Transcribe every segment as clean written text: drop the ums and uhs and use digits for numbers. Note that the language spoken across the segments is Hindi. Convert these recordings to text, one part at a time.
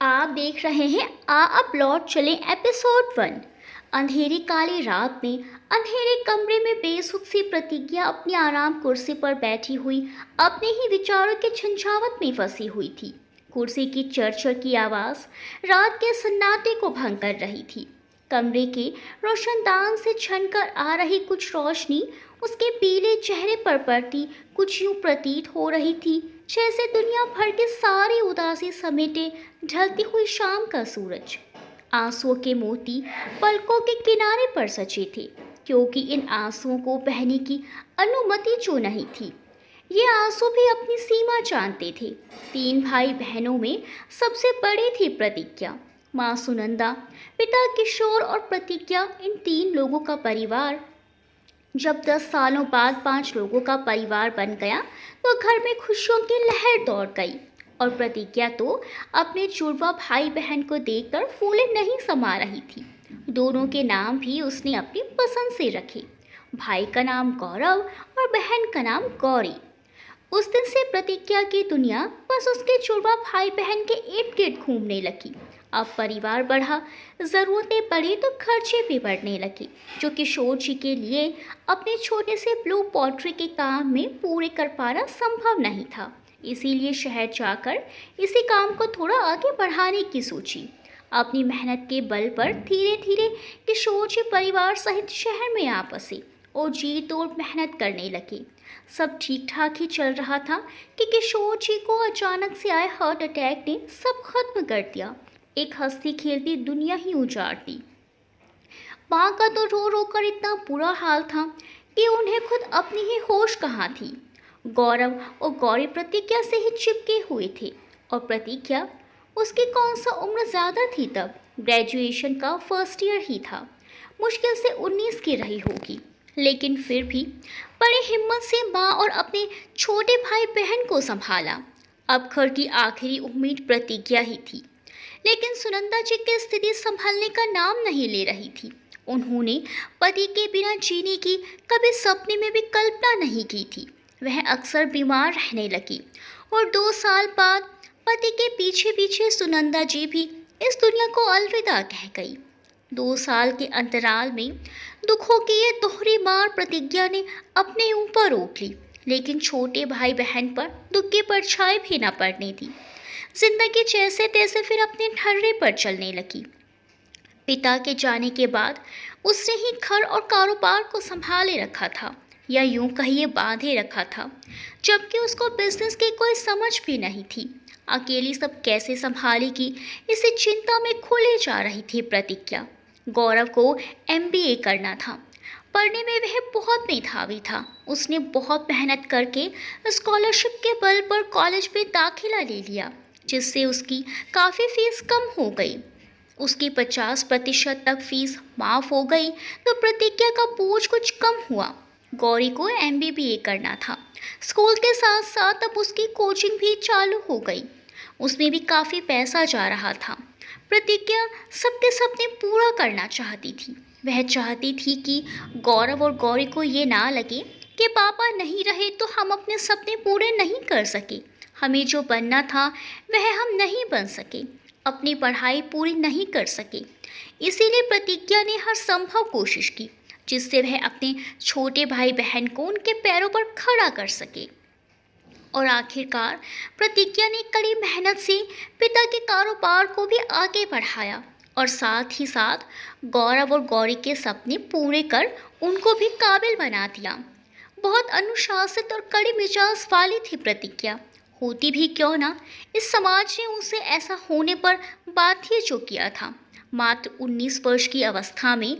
आप देख रहे हैं आ अब लौट चले एपिसोड 1। अंधेरी काली रात में अंधेरे कमरे में बेसुध सी प्रतिज्ञा अपनी आराम कुर्सी पर बैठी हुई अपने ही विचारों के झंझावत में फंसी हुई थी। कुर्सी की चरचर की आवाज़ रात के सन्नाटे को भंग कर रही थी। कमरे के रोशनदान से छनकर आ रही कुछ रोशनी उसके पीले चेहरे पर पड़ती कुछ यूं प्रतीत हो रही थी जैसे दुनिया भर की सारी उदासी समेटे ढलती हुई शाम का सूरज। आंसुओं के मोती पलकों के किनारे पर सचे थे, क्योंकि इन आंसुओं को बहने की अनुमति जो नहीं थी। ये आंसू भी अपनी सीमा जानते थे। 3 भाई बहनों में सबसे बड़ी थी प्रतिज्ञा। माँ सुनंदा, पिता किशोर और प्रतिज्ञा, इन 3 लोगों का परिवार जब 10 सालों बाद 5 लोगों का परिवार बन गया तो घर में खुशियों की लहर दौड़ गई। और प्रतिज्ञा तो अपने जुड़वा भाई बहन को देखकर फूले नहीं समा रही थी। दोनों के नाम भी उसने अपनी पसंद से रखे। भाई का नाम गौरव और बहन का नाम गौरी। उस दिन से प्रतिज्ञा की दुनिया बस उसके जुड़वा भाई बहन के इर्द गिर्द घूमने लगी। अब परिवार बढ़ा, ज़रूरतें बढ़ी तो खर्चे भी बढ़ने लगे, जो किशोर जी के लिए अपने छोटे से ब्लू पॉटरी के काम में पूरे कर पाना संभव नहीं था। इसीलिए शहर जाकर इसी काम को थोड़ा आगे बढ़ाने की सोची। अपनी मेहनत के बल पर धीरे धीरे किशोर जी परिवार सहित शहर में आ बसे और जी तोड़ मेहनत करने लगे। सब ठीक ठाक ही चल रहा था कि किशोर जी को अचानक से आए हार्ट अटैक ने सब खत्म कर दिया। एक हंसती खेलती दुनिया ही उजाड़ दी। माँ का तो रो रो कर इतना बुरा हाल था कि उन्हें खुद अपनी ही होश कहाँ थी। गौरव और गौरी प्रतिज्ञा से ही चिपके हुए थे, और प्रतिज्ञा, उसकी कौन सा उम्र ज़्यादा थी तब, ग्रेजुएशन का फर्स्ट ईयर ही था। मुश्किल से 19 की रही होगी, लेकिन फिर भी बड़ी हिम्मत से माँ और अपने छोटे भाई बहन को संभाला। अब घर की आखिरी उम्मीद प्रतिज्ञा ही थी, लेकिन सुनंदा जी की स्थिति संभलने का नाम नहीं ले रही थी। उन्होंने पति के बिना जीने की कभी सपने में भी कल्पना नहीं की थी। वह अक्सर बीमार रहने लगी और 2 साल बाद पति के पीछे पीछे सुनंदा जी भी इस दुनिया को अलविदा कह गई। 2 साल के अंतराल में दुखों की ये दोहरी मार प्रतिज्ञा ने अपने ऊपर रोक ली, लेकिन छोटे भाई बहन पर दुख की परछाई भी न पड़ने दी। जिंदगी जैसे तैसे फिर अपने ढर्रे पर चलने लगी। पिता के जाने के बाद उसने ही घर और कारोबार को संभाले रखा था, या यूं कहिए बांधे रखा था, जबकि उसको बिजनेस की कोई समझ भी नहीं थी। अकेली सब कैसे संभालेगी, इसी चिंता में खोले जा रही थी प्रतिज्ञा। गौरव को एमबीए करना था। पढ़ने में वह बहुत मेधावी था। उसने बहुत मेहनत करके स्कॉलरशिप के बल पर कॉलेज में दाखिला ले लिया, जिससे उसकी काफ़ी फीस कम हो गई। उसकी 50% तक फीस माफ़ हो गई तो प्रतिज्ञा का बोझ कुछ कम हुआ। गौरी को एमबीए करना था। स्कूल के साथ साथ अब उसकी कोचिंग भी चालू हो गई। उसमें भी काफ़ी पैसा जा रहा था। प्रतिज्ञा सबके सपने पूरा करना चाहती थी। वह चाहती थी कि गौरव और गौरी को ये ना लगे कि पापा नहीं रहे तो हम अपने सपने पूरे नहीं कर सके। हमें जो बनना था वह हम नहीं बन सके, अपनी पढ़ाई पूरी नहीं कर सके। इसीलिए प्रतिज्ञा ने हर संभव कोशिश की, जिससे वह अपने छोटे भाई बहन को उनके पैरों पर खड़ा कर सके। और आखिरकार प्रतिज्ञा ने कड़ी मेहनत से पिता के कारोबार को भी आगे बढ़ाया, और साथ ही साथ गौरव और गौरी के सपने पूरे कर उनको भी काबिल बना दिया। बहुत अनुशासित और कड़ी मिजाज वाली थी प्रतिज्ञा। होती भी क्यों ना, इस समाज ने उसे ऐसा होने पर बाध्य जो किया था। मात्र 19 वर्ष की अवस्था में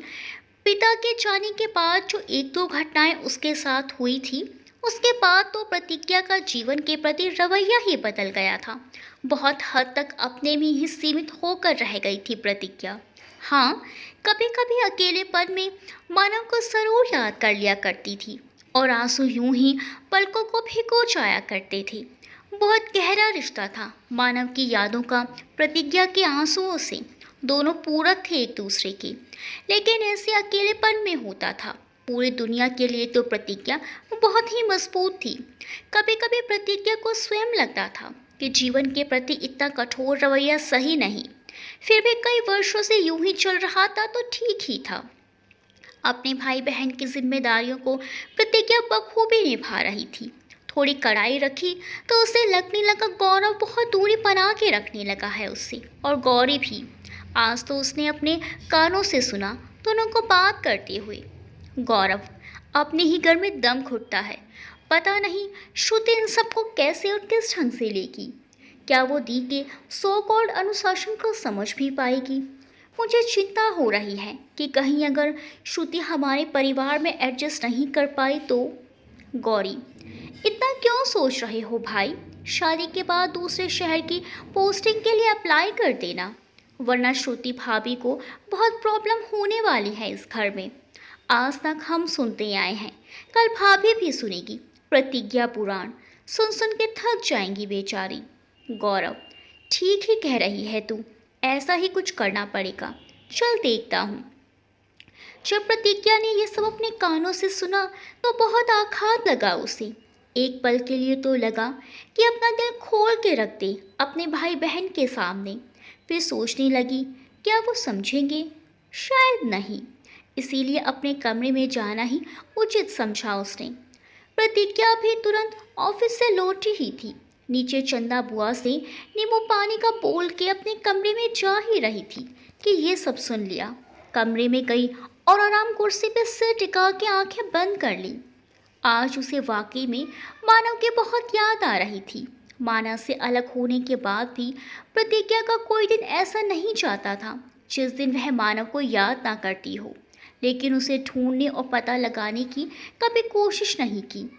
पिता के जाने के बाद जो 1-2 घटनाएं उसके साथ हुई थी, उसके बाद तो प्रतिज्ञा का जीवन के प्रति रवैया ही बदल गया था। बहुत हद तक अपने में ही सीमित होकर रह गई थी प्रतिज्ञा। हाँ, कभी कभी अकेलेपन में मानव को जरूर याद कर लिया करती थी, और आंसू यूं ही पलकों को भिगो जाया करते थे। बहुत गहरा रिश्ता था मानव की यादों का प्रतिज्ञा के आंसुओं से। दोनों पूरक थे एक दूसरे के, लेकिन ऐसे अकेलेपन में होता था। पूरी दुनिया के लिए तो प्रतिज्ञा बहुत ही मजबूत थी। कभी कभी प्रतिज्ञा को स्वयं लगता था कि जीवन के प्रति इतना कठोर रवैया सही नहीं। फिर भी कई वर्षों से यूं ही चल रहा था तो ठीक ही था। अपने भाई बहन की जिम्मेदारियों को प्रतिज्ञा बखूबी निभा रही थी। थोड़ी कड़ाई रखी तो उसे लगने लगा गौरव बहुत दूरी बना के रखने लगा है उससे, और गौरी भी। आज तो उसने अपने कानों से सुना दोनों को बात करते हुए। गौरव, अपने ही घर में दम घुटता है। पता नहीं श्रुति इन सबको कैसे और किस ढंग से लेगी। क्या वो दी के सो कॉल्ड अनुशासन को समझ भी पाएगी? मुझे चिंता हो रही है कि कहीं अगर श्रुति हमारे परिवार में एडजस्ट नहीं कर पाई तो। गौरी, इतना क्यों सोच रहे हो भाई? शादी के बाद दूसरे शहर की पोस्टिंग के लिए अप्लाई कर देना, वरना श्रुति भाभी को बहुत प्रॉब्लम होने वाली है इस घर में। आज तक हम सुनते आए हैं, कल भाभी भी सुनेगी प्रतिज्ञा पुराण। सुन सुन के थक जाएंगी बेचारी। गौरव, ठीक ही कह रही है तू, ऐसा ही कुछ करना पड़ेगा। चल देखता हूँ। जब प्रतिज्ञा ने ये सब अपने कानों से सुना तो बहुत आघात लगा उसे। एक पल के लिए तो लगा कि अपना दिल खोल के रख दे अपने भाई बहन के सामने। फिर सोचने लगी, क्या वो समझेंगे? शायद नहीं। इसीलिए अपने कमरे में जाना ही उचित समझा उसने। प्रतिज्ञा भी तुरंत ऑफिस से लौटी ही थी। नीचे चंदा बुआ से नींबू पानी का बोल के अपने कमरे में जा ही रही थी कि ये सब सुन लिया। कमरे में गई और आराम कुर्सी पे सिर टिका के आंखें बंद कर ली। आज उसे वाकई में मानव की बहुत याद आ रही थी। मानव से अलग होने के बाद भी प्रतिज्ञा का कोई दिन ऐसा नहीं जाता था जिस दिन वह मानव को याद ना करती हो, लेकिन उसे ढूंढने और पता लगाने की कभी कोशिश नहीं की।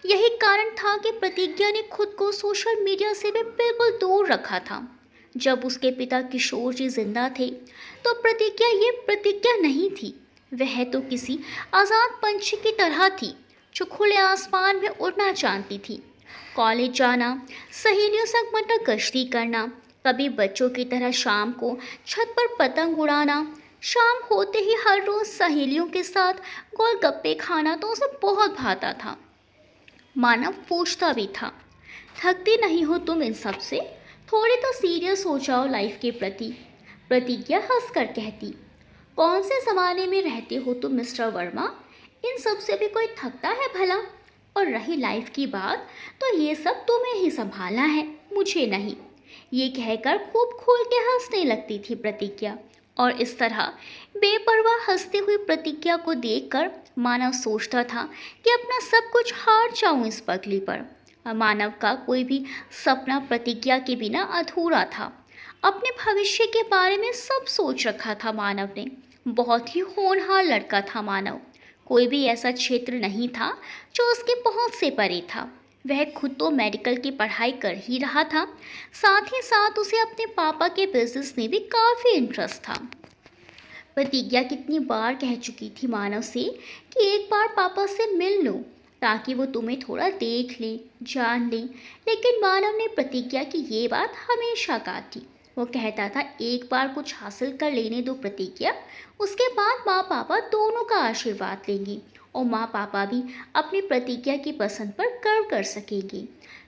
यही कारण था कि प्रतिज्ञा ने खुद को सोशल मीडिया से भी बिल्कुल दूर रखा था। जब उसके पिता किशोर जी जिंदा थे तो प्रतिज्ञा ये प्रतिज्ञा नहीं थी। वह तो किसी आज़ाद पंछी की तरह थी जो खुले आसमान में उड़ना चाहती थी। कॉलेज जाना, सहेलियों से मटर गश्ती करना, कभी बच्चों की तरह शाम को छत पर पतंग उड़ाना, शाम होते ही हर रोज़ सहेलियों के साथ गोलगप्पे खाना तो उसे बहुत भाता था। मानव पूछता भी था, थकती नहीं हो तुम इन सब से? थोड़े तो सीरियस हो जाओ लाइफ के प्रति। प्रतिज्ञा हंसकर कहती, कौन से ज़माने में रहते हो तुम मिस्टर वर्मा? इन सब से भी कोई थकता है भला? और रही लाइफ की बात तो ये सब तुम्हें ही संभालना है, मुझे नहीं। ये कहकर खूब खोल के हंसने लगती थी प्रतिज्ञा। और इस तरह बेपरवाह हंसती हुई प्रतिज्ञा को देखकर मानव सोचता था कि अपना सब कुछ हार जाऊं इस पगली पर। मानव का कोई भी सपना प्रतिज्ञा के बिना अधूरा था। अपने भविष्य के बारे में सब सोच रखा था मानव ने। बहुत ही होनहार लड़का था मानव। कोई भी ऐसा क्षेत्र नहीं था जो उसकी पहुंच से परे था। वह खुद तो मेडिकल की पढ़ाई कर ही रहा था, साथ ही साथ उसे अपने पापा के बिजनेस में भी काफ़ी इंटरेस्ट था। प्रतिज्ञा कितनी बार कह चुकी थी मानव से कि एक बार पापा से मिल लो ताकि वो तुम्हें थोड़ा देख ले, जान ले, लेकिन मानव ने प्रतिज्ञा की ये बात हमेशा काटी। वो कहता था, एक बार कुछ हासिल कर लेने दो प्रतिज्ञा, उसके बाद माँ पापा दोनों का आशीर्वाद लेंगे और माँ पापा भी अपनी प्रतिज्ञा की पसंद पर गर्व कर सकेंगे।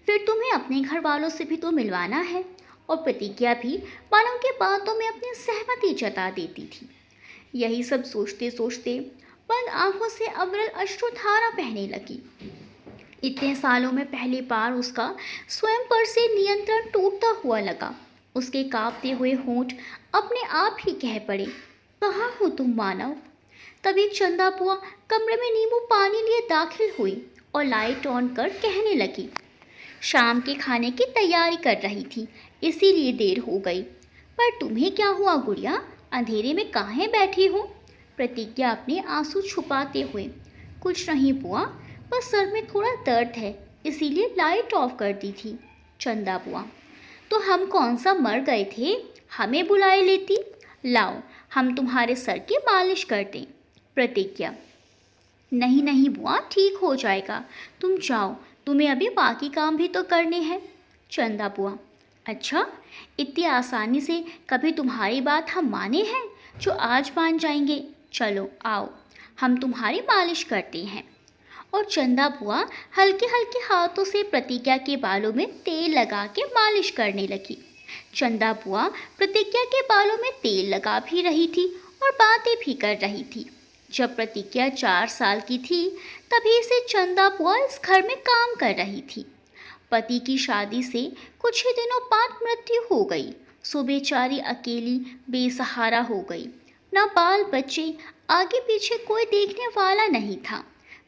फिर तुम्हें अपने घर वालों से भी तो मिलवाना है। और प्रतिज्ञा भी मानव की बातों में अपनी सहमति जता देती थी। यही सब सोचते सोचते बंद आंखों से अविरल अश्रुधारा बहने लगी। इतने सालों में पहली बार उसका स्वयं पर से नियंत्रण टूटता हुआ लगा। उसके कांपते हुए होंठ अपने आप ही कह पड़े, कहाँ हो तुम मानव? तभी चंदा बुआ कमरे में नींबू पानी लिए दाखिल हुई और लाइट ऑन कर कहने लगी, शाम के खाने की तैयारी कर रही थी, इसीलिए देर हो गई। पर तुम्हें क्या हुआ गुड़िया? अंधेरे में काहे बैठी हो? प्रतिज्ञा अपने आंसू छुपाते हुए, कुछ नहीं बुआ, बस सर में थोड़ा दर्द है, इसीलिए लाइट ऑफ कर दी थी। चंदा बुआ, तो हम कौन सा मर गए थे? हमें बुलाए लेती। लाओ हम तुम्हारे सर की मालिश कर दें। प्रतिज्ञा, नहीं नहीं बुआ, ठीक हो जाएगा, तुम जाओ, तुम्हें अभी बाकी काम भी तो करने हैं। चंदा बुआ, अच्छा, इतनी आसानी से कभी तुम्हारी बात हम माने हैं जो आज मान जाएंगे? चलो आओ, हम तुम्हारी मालिश करते हैं। और चंदा बुआ हल्के हल्के हाथों से प्रतिज्ञा के बालों में तेल लगा के मालिश करने लगी। चंदा बुआ प्रतिज्ञा के बालों में तेल लगा भी रही थी और बातें भी कर रही थी। जब प्रतिज्ञा 4 साल की थी तभी से चंदा बुआ इस घर में काम कर रही थी। पति की शादी से कुछ ही दिनों बाद मृत्यु हो गई, सो बेचारी अकेली बेसहारा हो गई। न बाल बच्चे, आगे पीछे कोई देखने वाला नहीं था।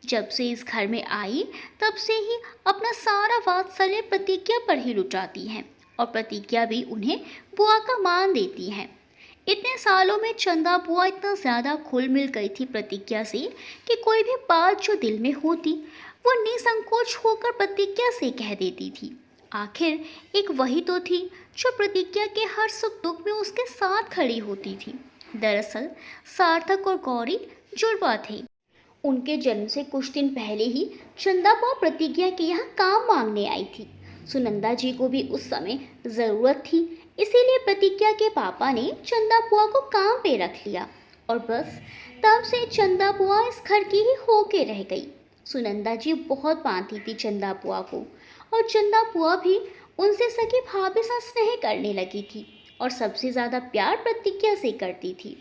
जब से इस घर में आई तब से ही अपना सारा वात्सल्य प्रतिज्ञा पर ही लुटाती है और प्रतिज्ञा भी उन्हें बुआ का मान देती है। इतने सालों में चंदा बुआ इतना ज़्यादा घुल मिल गई थी प्रतिज्ञा से कि कोई भी बात जो दिल में होती वो निसंकोच होकर प्रतिज्ञा से कह देती थी। आखिर एक वही तो थी जो प्रतिज्ञा के हर सुख दुख में उसके साथ खड़ी होती थी। दरअसल सार्थक और गौरी जुड़वा थे। उनके जन्म से कुछ दिन पहले ही चंदा बुआ प्रतिज्ञा के यहाँ काम मांगने आई थी। सुनंदा जी को भी उस समय ज़रूरत थी, इसीलिए प्रतिज्ञा के पापा ने चंदा बुआ को काम पे रख लिया और बस तब से चंदा बुआ इस घर की ही होके रह गई। सुनंदा जी बहुत मानती थी चंदा बुआ को और चंदा बुआ भी उनसे सगी भाभी सा स्नेह करने लगी थी और सबसे ज़्यादा प्यार प्रतिज्ञा से करती थी।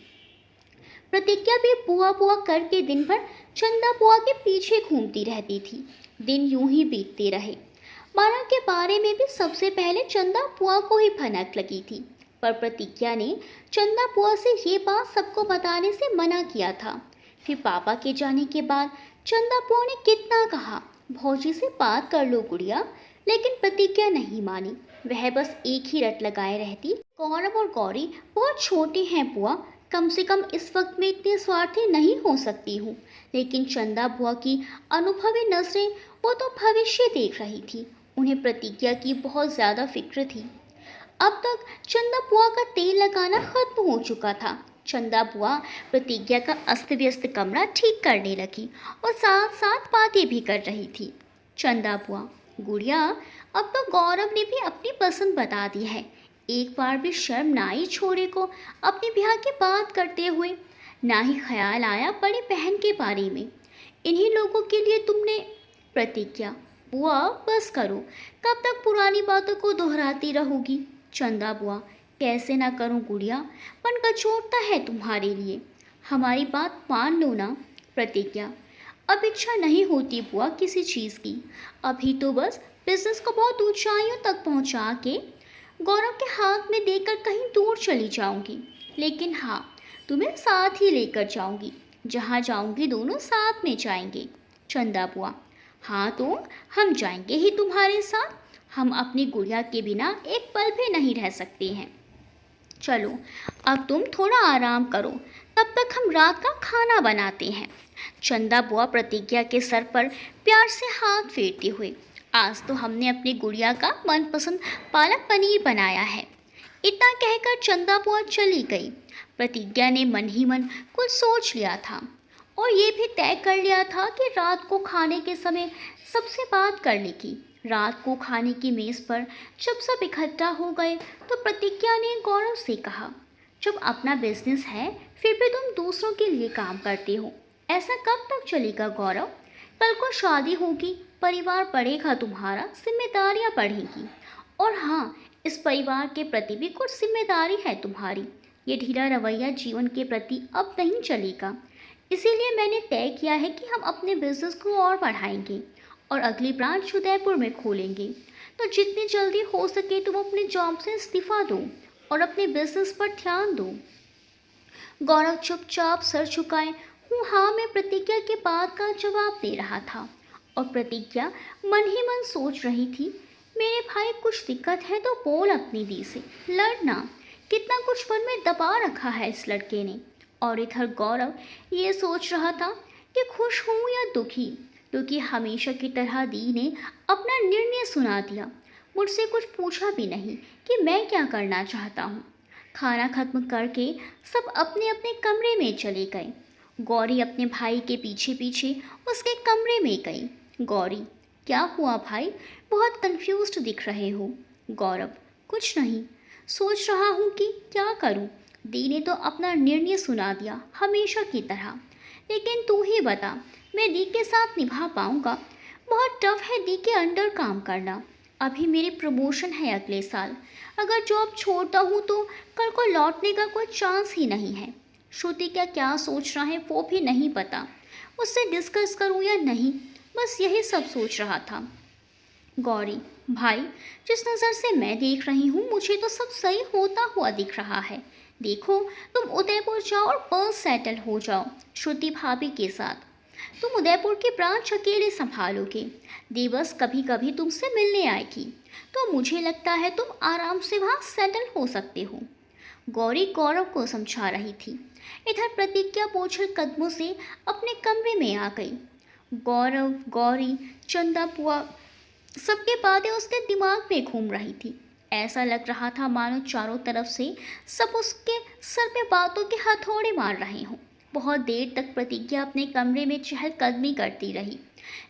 प्रतिज्ञा भी बुआ बुआ करके दिन भर चंदा बुआ के पीछे घूमती रहती थी। दिन यूं ही बीतते रहे। माला के बारे में भी सबसे पहले चंदा बुआ को ही भनक लगी थी, पर प्रतिज्ञा ने चंदा बुआ से ये बात सबको बताने से मना किया था। फिर पापा के जाने के बाद चंदा बुआ ने कितना कहा, भौजी से बात कर लो गुड़िया, लेकिन प्रतिज्ञा नहीं मानी। वह बस एक ही रट लगाए रहती, गौरव और गौरी बहुत छोटे हैं बुआ, कम से कम इस वक्त में इतनी स्वार्थी नहीं हो सकती हूँ। लेकिन चंदा बुआ की अनुभवी नजरें वो तो भविष्य देख रही थी। उन्हें प्रतिज्ञा की बहुत ज़्यादा फिक्र थी। अब तक चंदा बुआ का तेल लगाना खत्म हो चुका था। चंदा बुआ प्रतिज्ञा का अस्त व्यस्त कमरा ठीक करने लगी और साथ साथ बातें भी कर रही थी। चंदा बुआ, गुड़िया अब तो गौरव ने भी अपनी पसंद बता दी है। एक बार भी शर्म ना आई छोरे को अपने ब्याह की बात करते हुए। ना ही ख्याल आया बड़ी बहन के बारे में। इन्हीं लोगों के लिए तुमने। प्रतिज्ञा, बुआ बस करो, कब तक पुरानी बातों को दोहराती रहोगी। चंदा बुआ, कैसे ना करूं गुड़िया, मन कचोटता है तुम्हारे लिए, हमारी बात मान लो ना। प्रतिज्ञा, अब इच्छा नहीं होती बुआ किसी चीज़ की। अभी तो बस बिजनेस को बहुत ऊंचाइयों तक पहुंचा के गौरव के हाथ में देकर कहीं दूर चली जाऊंगी। लेकिन हाँ, तुम्हें साथ ही लेकर जाऊंगी, जहाँ जाऊंगी दोनों साथ में जाएंगे। चंदा बुआ, हाँ तो हम जाएंगे ही तुम्हारे साथ। हम अपनी गुड़िया के बिना एक पल भी नहीं रह सकते हैं। चलो अब तुम थोड़ा आराम करो, तब तक हम रात का खाना बनाते हैं। चंदा बुआ प्रतिज्ञा के सर पर प्यार से हाथ फेरते हुए, आज तो हमने अपनी गुड़िया का मनपसंद पालक पनीर बनाया है। इतना कहकर चंदा बुआ चली गई। प्रतिज्ञा ने मन ही मन कुछ सोच लिया था और ये भी तय कर लिया था कि रात को खाने के समय सबसे बात कर लेगी। रात को खाने की मेज़ पर जब सब इकट्ठा हो गए तो प्रतिज्ञा ने गौरव से कहा, जब अपना बिजनेस है फिर भी तुम दूसरों के लिए काम करते हो, ऐसा कब तक चलेगा गौरव? कल को शादी होगी, परिवार बढ़ेगा तुम्हारा, जिम्मेदारियां बढ़ेगी। और हाँ, इस परिवार के प्रति भी कुछ जिम्मेदारी है तुम्हारी। ये ढीला रवैया जीवन के प्रति अब नहीं चलेगा। इसीलिए मैंने तय किया है कि हम अपने बिजनेस को और बढ़ाएंगे और अगली ब्रांच उदयपुर में खोलेंगे। तो जितनी जल्दी हो सके तुम अपने जॉब से इस्तीफा दो और अपने बिजनेस पर ध्यान दो। गौरव चुपचाप सर झुकाए हूँ हाँ में प्रतिज्ञा के बात का जवाब दे रहा था और प्रतिज्ञा मन ही मन सोच रही थी, मेरे भाई कुछ दिक्कत है तो बोल अपनी दी से, लड़ना। कितना कुछ मन में दबा रखा है इस लड़के ने। और इधर गौरव ये सोच रहा था कि खुश हूँ या दुखी, क्योंकि हमेशा की तरह दी ने अपना निर्णय सुना दिया। मुझसे कुछ पूछा भी नहीं कि मैं क्या करना चाहता हूँ। खाना खत्म करके सब अपने अपने कमरे में चले गए। गौरी अपने भाई के पीछे पीछे उसके कमरे में गई। गौरी, क्या हुआ भाई, बहुत कंफ्यूज्ड दिख रहे हो। गौरव, कुछ नहीं, सोच रहा हूँ कि क्या करूँ। दी ने तो अपना निर्णय सुना दिया हमेशा की तरह, लेकिन तू ही बता मैं दी के साथ निभा पाऊंगा। बहुत टफ है दी के अंडर काम करना। अभी मेरी प्रमोशन है अगले साल। अगर जॉब छोड़ता हूँ तो कल को लौटने का कोई चांस ही नहीं है। श्रुति का क्या सोच रहा है वो भी नहीं पता। उससे डिस्कस करूँ या नहीं, बस यही सब सोच रहा था। गौरी, भाई, जिस नज़र से मैं देख रही हूँ मुझे तो सब सही होता हुआ दिख रहा है। देखो, तुम उदयपुर जाओ और बस सेटल हो जाओ श्रुति भाभी के साथ। तुम उदयपुर की ब्रांच अकेले संभालोगे। दिवस कभी कभी तुमसे मिलने आएगी, तो मुझे लगता है तुम आराम से वहाँ सेटल हो सकते हो। गौरी गौरव को समझा रही थी। इधर प्रतिज्ञा बोझल कदमों से अपने कमरे में आ गई। गौरव, गौरी, चंदा बुआ, सबके बातें उसके दिमाग में घूम रही थी। ऐसा लग रहा था मानो चारों तरफ से सब उसके सर पे बातों के हथौड़े मार रहे हों। बहुत देर तक प्रतिज्ञा अपने कमरे में चहलकदमी करती रही,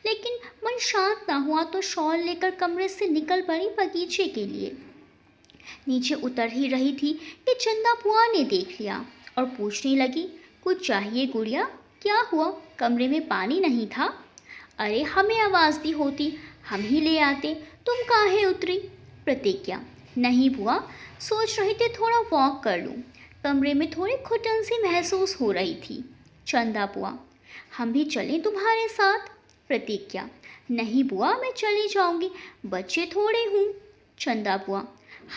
लेकिन मन शांत ना हुआ तो शॉल लेकर कमरे से निकल पड़ी बगीचे के लिए। नीचे उतर ही रही थी कि चंदा बुआ ने देख लिया और पूछने लगी, कुछ चाहिए गुड़िया? क्या हुआ, कमरे में पानी नहीं था? अरे हमें आवाज़ दी होती, हम ही ले आते, तुम काहे उतरी? प्रतिज्ञा, नहीं बुआ, सोच रही थी थोड़ा वॉक कर लूँ। कमरे में थोड़ी घुटन सी महसूस हो रही थी। चंदा बुआ, हम भी चलें तुम्हारे साथ? प्रतिज्ञा, नहीं बुआ, मैं चली जाऊंगी, बच्चे थोड़े हूँ। चंदा बुआ,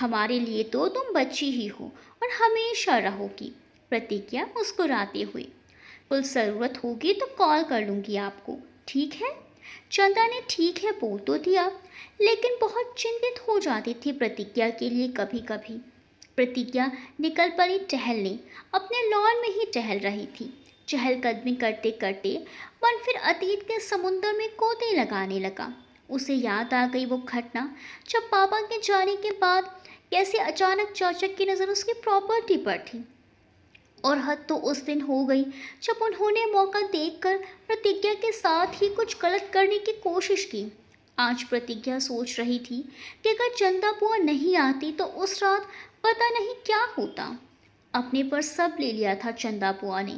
हमारे लिए तो तुम बच्ची ही हो और हमेशा रहोगी। प्रतिज्ञा मुस्कुराते हुए, कुल ज़रूरत होगी तो कॉल कर लूँगी आपको, ठीक है? चंदा ने ठीक है बोल तो दिया, लेकिन बहुत चिंतित हो जाती थी प्रतिज्ञा के लिए कभी कभी। प्रतिज्ञा निकल पड़ी टहलने। अपने लॉन में ही टहल रही थी। चहलकदमी करते करते मन फिर अतीत के समुंदर में गोते लगाने लगा। उसे याद आ गई वो घटना जब पापा के जाने के बाद कैसे अचानक चाचा की नज़र उसकी प्रॉपर्टी पर थी। और हद तो उस दिन हो गई जब उन्होंने मौका देखकर प्रतिज्ञा के साथ ही कुछ गलत करने की कोशिश की। आज प्रतिज्ञा सोच रही थी कि अगर चंदा बुआ नहीं आती तो उस रात पता नहीं क्या होता। अपने पर सब ले लिया था चंदा बुआ ने।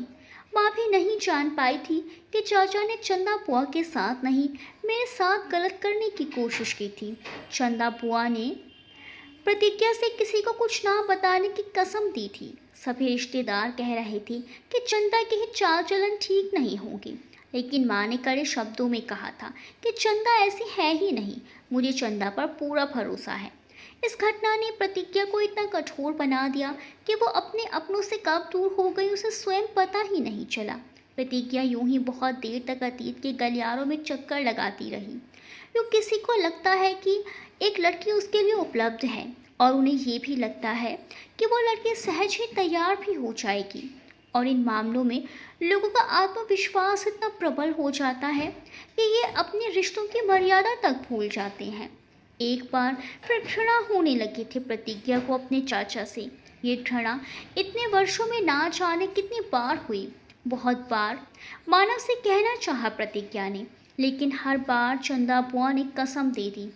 माँ भी नहीं जान पाई थी कि चाचा ने चंदा बुआ के साथ नहीं, मेरे साथ गलत करने की कोशिश की थी। चंदा बुआ ने प्रतिज्ञा से किसी को कुछ ना बताने की कसम दी थी। सभी रिश्तेदार कह रहे थे कि चंदा की ही चाल चलन ठीक नहीं होगी, लेकिन माँ ने कड़े शब्दों में कहा था कि चंदा ऐसी है ही नहीं, मुझे चंदा पर पूरा भरोसा है। इस घटना ने प्रतिज्ञा को इतना कठोर बना दिया कि वो अपने अपनों से कब दूर हो गई उसे स्वयं पता ही नहीं चला। प्रतिज्ञा यूं ही बहुत देर तक अतीत के गलियारों में चक्कर लगाती रही। यूँ किसी को लगता है कि एक लड़की उसके लिए उपलब्ध है और उन्हें ये भी लगता है कि वो लड़की सहज ही तैयार भी हो जाएगी। और इन मामलों में लोगों का आत्मविश्वास इतना प्रबल हो जाता है कि ये अपने रिश्तों की मर्यादा तक भूल जाते हैं। एक बार फिर घृणा होने लगी थी प्रतिज्ञा को अपने चाचा से। ये घृणा इतने वर्षों में ना जाने कितनी बार हुई। बहुत बार मानव से कहना चाहा प्रतिज्ञा ने, लेकिन हर बार चंदा बुआ ने कसम दे दी।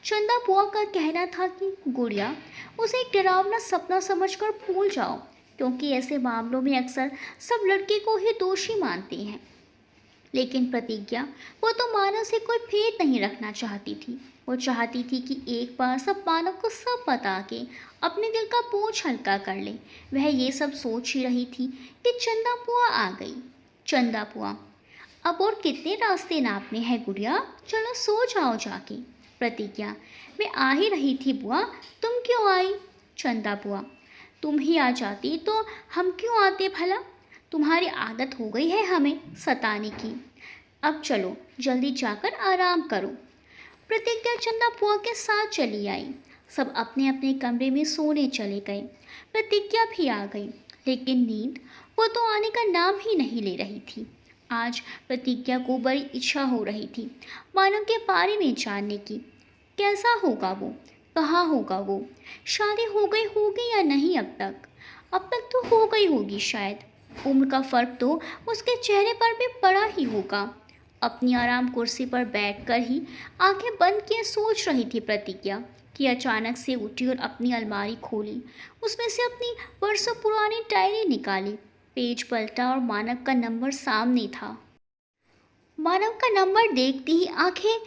चंदा बुआ का कहना था कि गुड़िया, उसे एक डरावना सपना समझकर भूल जाओ, क्योंकि ऐसे मामलों में अक्सर सब लड़के को ही दोषी मानते हैं। लेकिन प्रतिज्ञा, वो तो मानव से कोई भेद नहीं रखना चाहती थी। वो चाहती थी कि एक बार सब मानव को सब बता के अपने दिल का बोझ हल्का कर ले। वह ये सब सोच ही रही थी कि चंदा बुआ आ गई। चंदा बुआ, अब और कितने रास्ते नापने हैं गुड़िया, चलो सो जाओ जाके। प्रतिज्ञा, मैं आ ही रही थी बुआ, तुम क्यों आई? चंदा बुआ, तुम ही आ जाती तो हम क्यों आते भला? तुम्हारी आदत हो गई है हमें सताने की। अब चलो जल्दी जाकर आराम करो। प्रतिज्ञा चंदा बुआ के साथ चली आई। सब अपने अपने कमरे में सोने चले गए। प्रतिज्ञा भी आ गई, लेकिन नींद वो तो आने का नाम ही नहीं ले रही थी। आज प्रतिज्ञा को बड़ी इच्छा हो रही थी मानव के बारे में जानने की। कैसा होगा वो, कहाँ होगा वो, शादी हो गई होगी या नहीं अब तक तो हो गई होगी शायद। उम्र का फ़र्क तो उसके चेहरे पर भी पड़ा ही होगा। अपनी आराम कुर्सी पर बैठकर ही आंखें बंद किए सोच रही थी प्रतिज्ञा कि अचानक से उठी और अपनी अलमारी खोली। उसमें से अपनी बरसों पुरानी डायरी निकाली। पेज पलटा और मानव का नंबर सामने था। मानव का नंबर देखते ही आंखें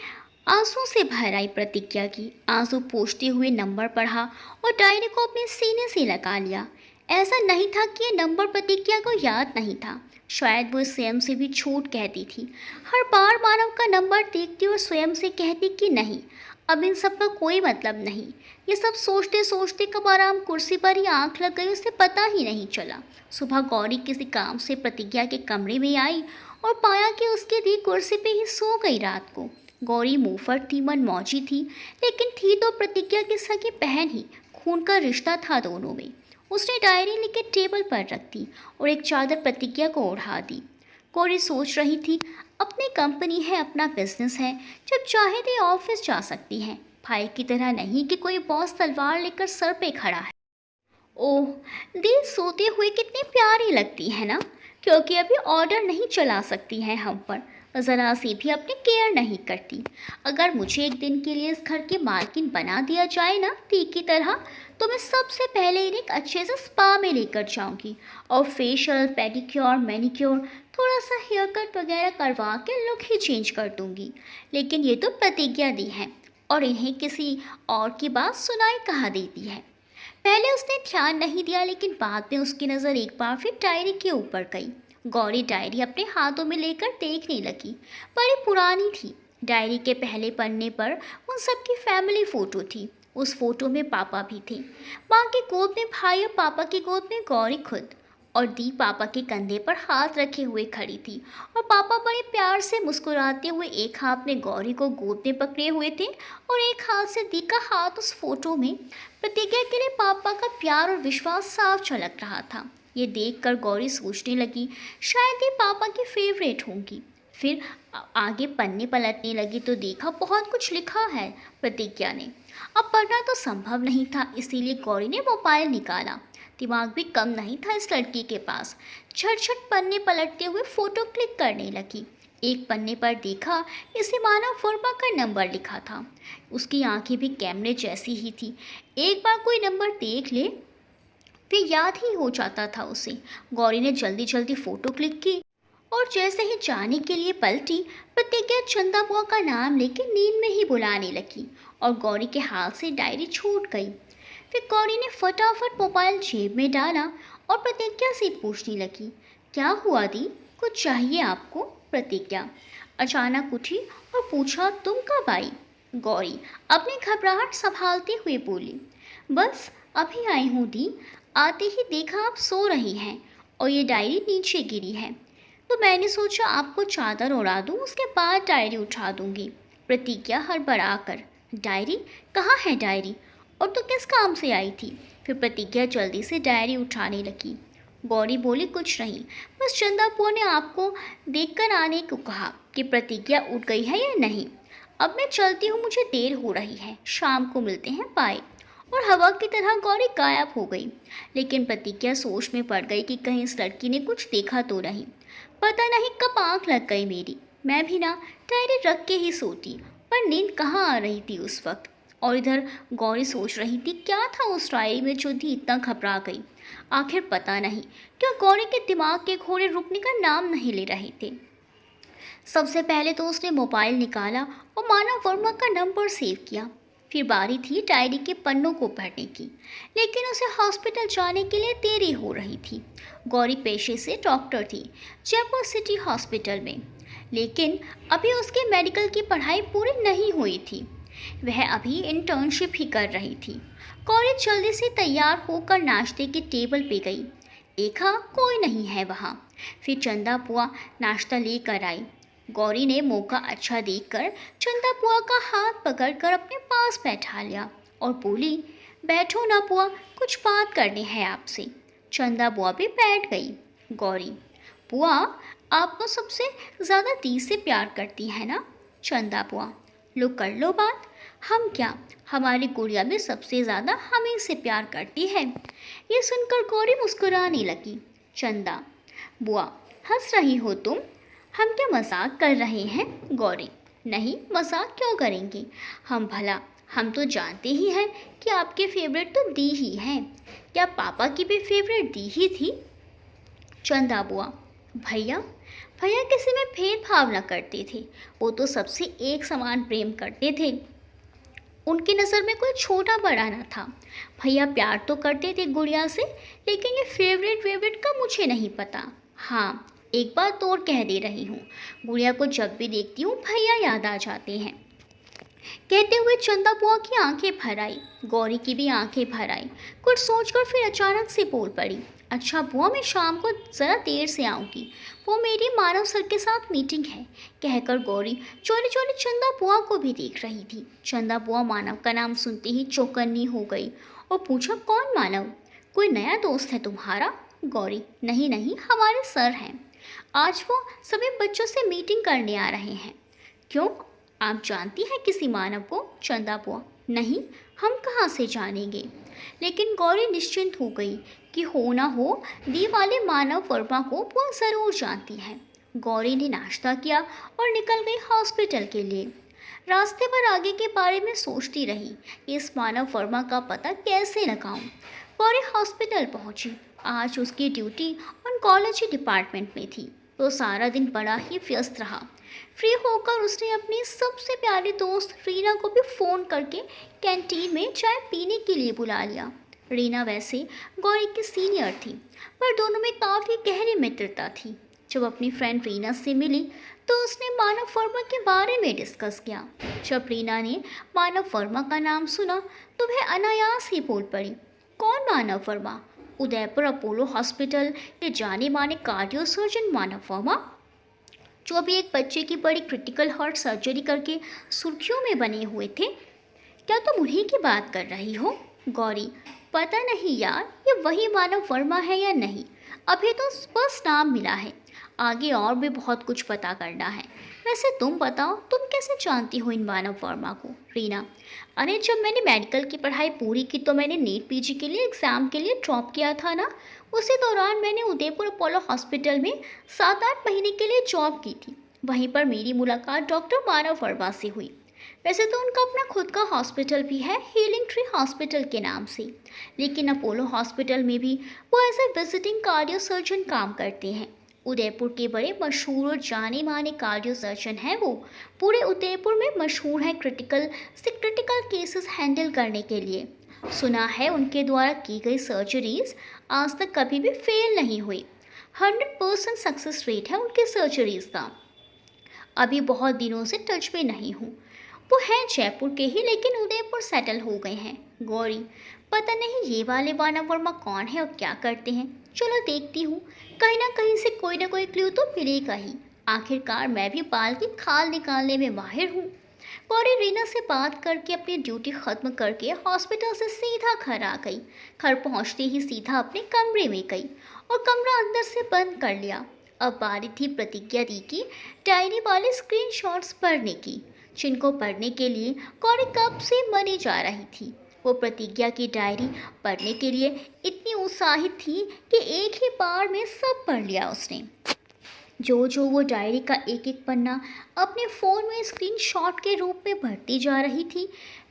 आंसू से भर आई। प्रतिज्ञा की आंसू पोंछते हुए नंबर पढ़ा और डायरी को अपने सीने से लगा लिया। ऐसा नहीं था कि यह नंबर प्रतिज्ञा को याद नहीं था, शायद वो स्वयं से भी झूठ कहती थी। हर बार मानव का नंबर देखती और स्वयं से कहती कि नहीं, अब इन सब का कोई मतलब नहीं। ये सब सोचते सोचते कब आराम कुर्सी पर ही आंख लग गई, उसे पता ही नहीं चला। सुबह गौरी किसी काम से प्रतिज्ञा के कमरे में आई और पाया कि उसकी दी कुर्सी पे ही सो गई रात को। गौरी मुंहफट थी, मनमौजी थी, लेकिन थी तो प्रतिज्ञा की सगी बहन ही। खून का रिश्ता था दोनों में। उसने डायरी लेके टेबल पर रख दी और एक चादर प्रतिज्ञा को ओढ़ा दी। गौरी सोच रही थी, अपनी कंपनी है, अपना बिजनेस है, जब चाहे तो ऑफिस जा सकती है। भाई की तरह नहीं कि कोई बॉस तलवार लेकर सर पे खड़ा है। ओह, दी सोते हुए कितनी प्यारी लगती है ना, क्योंकि अभी ऑर्डर नहीं चला सकती है हम पर, ज़रा सी भी अपनी केयर नहीं करती। अगर मुझे एक दिन के लिए इस घर की मालकिन बना दिया जाए ना दी की तरह, तो मैं सबसे पहले इन्हें एक अच्छे से स्पा में लेकर जाऊंगी और फेशियल, पेडिक्योर, मैनिक्योर, थोड़ा सा हेयर कट वगैरह करवा के लुक ही चेंज कर दूंगी। लेकिन ये तो प्रतिज्ञा दी है और इन्हें किसी और की बात सुनाई कहाँ देती है। पहले उसने ध्यान नहीं दिया, लेकिन बाद में उसकी नज़र एक बार फिर डायरी के ऊपर गई। गौरी डायरी अपने हाथों में लेकर देखने लगी। बड़ी पुरानी थी। डायरी के पहले पन्ने पर उन सबकी फैमिली फ़ोटो थी। उस फोटो में पापा भी थे। माँ की गोद में भाई और पापा की गोद में गौरी खुद। और दी पापा के कंधे पर हाथ रखे हुए खड़ी थी और पापा बड़े प्यार से मुस्कुराते हुए एक हाथ में गौरी को गोद में पकड़े हुए थे और एक हाथ से दी का हाथ उस फोटो में। प्रतिज्ञा के लिए पापा का प्यार और विश्वास साफ झलक रहा था। ये देखकर गौरी सोचने लगी, शायद ये पापा की फेवरेट होंगी। फिर आगे पन्ने पलटने लगी तो देखा बहुत कुछ लिखा है प्रतिज्ञा ने। अब पढ़ना तो संभव नहीं था, इसीलिए गौरी ने मोबाइल निकाला। दिमाग भी कम नहीं था इस लड़की के पास। झटझट पन्ने पलटते हुए फोटो क्लिक करने लगी। एक पन्ने पर देखा, इसे मानव वर्मा का नंबर लिखा था। उसकी आंखें भी कैमरे जैसी ही थी। एक बार कोई नंबर देख ले फिर याद ही हो जाता था उसे। गौरी ने जल्दी जल्दी फोटो क्लिक की और जैसे ही जाने के लिए पलटी, प्रतिज्ञा चंदा बुआ का नाम लेके नींद में ही बुलाने लगी और गौरी के हाथ से डायरी छूट गई। फिर गौरी ने फटाफट मोबाइल जेब में डाला और प्रतिज्ञा से पूछने लगी, क्या हुआ दी, कुछ चाहिए आपको? प्रतिज्ञा अचानक उठी और पूछा, तुम कब आई? गौरी अपनी घबराहट संभालते हुए बोली, बस अभी आई हूँ दी, आते ही देखा आप सो रही हैं और ये डायरी नीचे गिरी है, तो मैंने सोचा आपको चादर उड़ा दूँ, उसके बाद डायरी उठा दूँगी। प्रतिज्ञा हड़बड़ा कर, डायरी कहाँ है डायरी, और तो किस काम से आई थी? फिर प्रतिज्ञा जल्दी से डायरी उठाने लगी। गौरी बोली, कुछ नहीं, बस चंदा बुआ ने आपको देखकर आने को कहा कि प्रतिज्ञा उठ गई है या नहीं। अब मैं चलती हूँ, मुझे देर हो रही है, शाम को मिलते हैं, बाय। और हवा की तरह गौरी गायब हो गई। लेकिन प्रतिज्ञा सोच में पड़ गई कि कहीं इस लड़की ने कुछ देखा तो नहीं। पता नहीं कब आँख लग गई मेरी, मैं भी ना डायरी रख के ही सोती, पर नींद कहाँ आ रही थी उस वक्त। और इधर गौरी सोच रही थी, क्या था उस डायरी में जो थी इतना घबरा गई। आखिर पता नहीं क्यों गौरी के दिमाग के घोड़े रुकने का नाम नहीं ले रहे थे। सबसे पहले तो उसने मोबाइल निकाला और मानव वर्मा का नंबर सेव किया। फिर बारी थी डायरी के पन्नों को पढ़ने की, लेकिन उसे हॉस्पिटल जाने के लिए देरी हो रही थी। गौरी पेशे से डॉक्टर थी, जयपुर सिटी हॉस्पिटल में, लेकिन अभी उसकी मेडिकल की पढ़ाई पूरी नहीं हुई थी। वह अभी इंटर्नशिप ही कर रही थी। गौरी जल्दी से तैयार होकर नाश्ते के टेबल पे गई। देखा कोई नहीं है वहाँ। फिर चंदा बुआ नाश्ता लेकर आई। गौरी ने मौका अच्छा देखकर चंदा बुआ का हाथ पकड़कर अपने पास बैठा लिया और बोली, बैठो ना बुआ, कुछ बात करनी है आपसे। चंदा बुआ भी बैठ गई। गौरी, बुआ आप तो सबसे ज़्यादा दी से प्यार करती हैं ना? चंदा बुआ, लो कर लो बात। हम क्या, हमारी गुड़िया भी सबसे ज़्यादा हमें से प्यार करती है। ये सुनकर गौरी मुस्कुराने लगी। चंदा बुआ, हंस रही हो तुम? हम क्या मजाक कर रहे हैं? गौरी, नहीं मजाक क्यों करेंगे हम तो जानते ही हैं कि आपके फेवरेट तो दी ही हैं। क्या पापा की भी फेवरेट दी ही थी? चंदा बुआ, भैया भैया किसी में भेदभाव न करते थे। वो तो सबसे एक समान प्रेम करते थे। उनकी नज़र में कोई छोटा बड़ा न था। भैया प्यार तो करते थे गुड़िया से, लेकिन ये फेवरेट वेवरेट का मुझे नहीं पता। हाँ, एक बात और कह दे रही हूँ, गुड़िया को जब भी देखती हूँ भैया याद आ जाते हैं। कहते हुए चंदा बुआ की आंखें भर आई, गौरी की भी आंखें भर आई। कुछ सोचकर फिर अचानक से बोल पड़ी, अच्छा बुआ, मैं शाम को ज़रा देर से आऊँगी, वो मेरी मानव सर के साथ मीटिंग है। कहकर गौरी चोरी चोरी चंदा बुआ को भी देख रही थी। चंदा बुआ मानव का नाम सुनते ही चौकन्नी हो गई और पूछा, कौन मानव? कोई नया दोस्त है तुम्हारा? गौरी, नहीं नहीं, हमारे सर हैं। आज वो सभी बच्चों से मीटिंग करने आ रहे हैं। क्यों, आप जानती हैं किसी मानव को? चंदा बुआ, नहीं, हम कहाँ से जानेंगे। लेकिन गौरी निश्चिंत हो गई कि हो ना हो दी वाले मानव वर्मा को वो ज़रूर जानती है। गौरी ने नाश्ता किया और निकल गई हॉस्पिटल के लिए। रास्ते पर आगे के बारे में सोचती रही, इस मानव वर्मा का पता कैसे लगाऊं। गौरी हॉस्पिटल पहुंची। आज उसकी ड्यूटी ऑन्कोलॉजी डिपार्टमेंट में थी, तो सारा दिन बड़ा ही व्यस्त रहा। फ्री होकर उसने अपनी सबसे प्यारी दोस्त रीना को भी फ़ोन करके कैंटीन में चाय पीने के लिए बुला लिया। रीना वैसे गौरी की सीनियर थी, पर दोनों में काफ़ी गहरी मित्रता थी। जब अपनी फ्रेंड रीना से मिली तो उसने मानव वर्मा के बारे में डिस्कस किया। जब रीना ने मानव वर्मा का नाम सुना तो वह अनायास ही बोल पड़ी, कौन मानव वर्मा? उदयपुर अपोलो हॉस्पिटल के जाने माने कार्डियो सर्जन मानव वर्मा, जो अभी एक बच्चे की बड़ी क्रिटिकल हार्ट सर्जरी करके सुर्खियों में बने हुए थे। क्या तुम उन्हीं की बात कर रही हो? गौरी, पता नहीं यार, ये वही मानव वर्मा है या नहीं, अभी तो बस नाम मिला है, आगे और भी बहुत कुछ पता करना है। वैसे तुम बताओ, तुम कैसे जानती हो इन मानव वर्मा को? रीना, अरे जब मैंने मेडिकल की पढ़ाई पूरी की तो मैंने नीट पीजी के लिए एग्ज़ाम के लिए ड्रॉप किया था ना। उसी दौरान मैंने उदयपुर अपोलो हॉस्पिटल में 7-8 महीने के लिए जॉब की थी। वहीं पर मेरी मुलाकात डॉक्टर मानव वर्मा से हुई। वैसे तो उनका अपना खुद का हॉस्पिटल भी है, हीलिंग ट्री हॉस्पिटल के नाम से, लेकिन अपोलो हॉस्पिटल में भी वो as a visiting cardio surgeon काम करते हैं। उदयपुर के बड़े मशहूर और जाने माने कार्डियो सर्जन हैं वो। पूरे उदयपुर में मशहूर है क्रिटिकल केसेस हैंडल करने के लिए। सुना है उनके द्वारा की गई सर्जरीज आज तक कभी भी फेल नहीं हुई। 100% सक्सेस रेट है उनके सर्जरीज का। अभी बहुत दिनों से टच में नहीं हूँ। वो हैं जयपुर के ही, लेकिन उदयपुर सेटल हो गए हैं। गौरी, पता नहीं ये वाले मानव वर्मा कौन है और क्या करते हैं। चलो देखती हूँ, कहीं ना कहीं से कोई ना कोई क्लू तो मिलेगा ही। आखिरकार मैं भी बाल की खाल निकालने में माहिर हूँ। गौरी रीना से बात करके अपनी ड्यूटी ख़त्म करके हॉस्पिटल से सीधा घर आ गई। घर पहुँचते ही सीधा अपने कमरे में गई और कमरा अंदर से बंद कर लिया। अब बारी थी प्रतिज्ञा दी की डायरी वाले स्क्रीनशॉट्स पढ़ने की, जिनको पढ़ने के लिए गौरी कब से मनी जा रही थी। वो प्रतिज्ञा की डायरी पढ़ने के लिए इतनी उत्साहित थी कि एक ही बार में सब पढ़ लिया उसने। जो वो डायरी का एक एक पन्ना अपने फ़ोन में स्क्रीनशॉट के रूप में भरती जा रही थी,